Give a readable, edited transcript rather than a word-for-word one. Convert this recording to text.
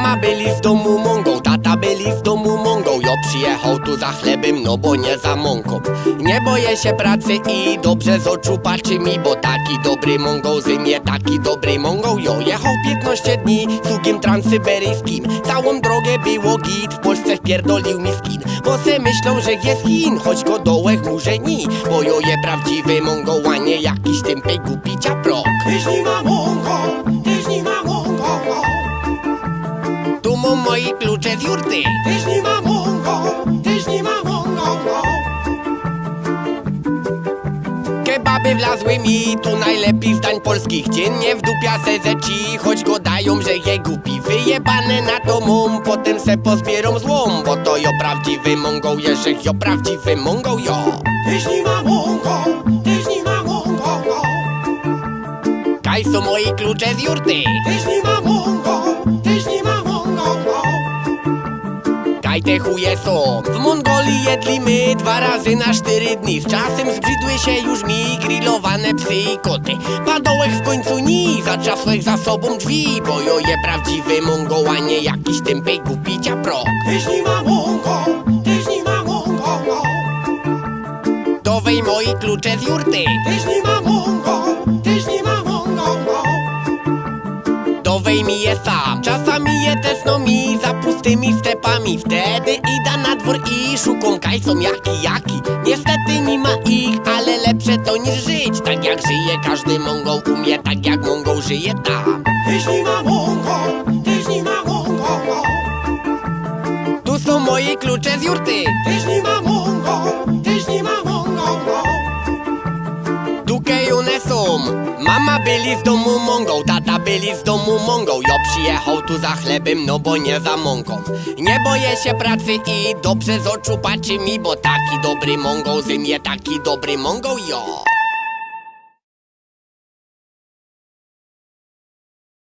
Mama byli z domu mąką, tata byli z domu mąką. Jo przyjechał tu za chlebem, no bo nie za mąką. Nie boję się pracy i dobrze z oczu patrzy mi, bo taki dobry mąką z mnie, taki dobry mąką. Jo jechał 15 dni cugiem transsyberyjskim. Całą drogę było git, w Polsce wpierdolił mi skin. Bo se myślą, że jest Chin, choć go dołek murzeni. Bo jo je prawdziwy mąką, a nie jakiś tępej głupi ciaprok. Tyś nie ma mąką, tyś nie ma mąką. Tu mam moje klucze z jurty. Tyś nie ma mąką, tyś nie ma mąką. Kebaby wlazły mi, tu najlepiej z dań polskich. Dziennie wdupia se ze ci, choć go dają, że je głupi. Wyjebane na to mum, potem se pozbieram złom. Bo to jo prawdziwy mągą, jeżek jo prawdziwy mągą, jo. Tyś nie ma mąką, tyś nie ma mąką. Kaj są moje klucze z jurty. Tyś nie ma mąką, tyś nie ma mąką. Kaj te chuje są. W Mongolii jedli my 2 razy na 4 dni. Z czasem zbrzydły się już mi grillowane psy i koty. Padołek w końcu ni, zatrzasłeś za sobą drzwi. Bo jo je prawdziwy mągą, a nie jakiś tępej głupi ciaprok. Tyś nie ma mąką, tyś nie ma mąką. To wej moi klucze z jurty. Tyś nie ma mąką, tyś nie ma mąką. To wej mi je sam. Czasami je tesno mi za pustymi stepami. Wtedy idę na dwór i szukam kaj są jaki. Niestety nie ma ich, ale lepsze to niż żyć. Tak jak żyje każdy mongol, umie tak jak mongol żyje tam. Tyś nie ma mąką, tyś nie ma mąką. Tu są moje klucze z jurty. Tyś nie ma mąką, tyś nie ma mąką. Tukej one są. Mama byli z domu mągą, tata byli z domu mągą. Jo przyjechał tu za chlebem, no bo nie za mąką. Nie boję się pracy i dobrze z oczu patrzy mi, bo taki dobry mągą z mnie, taki dobry mągą, jo.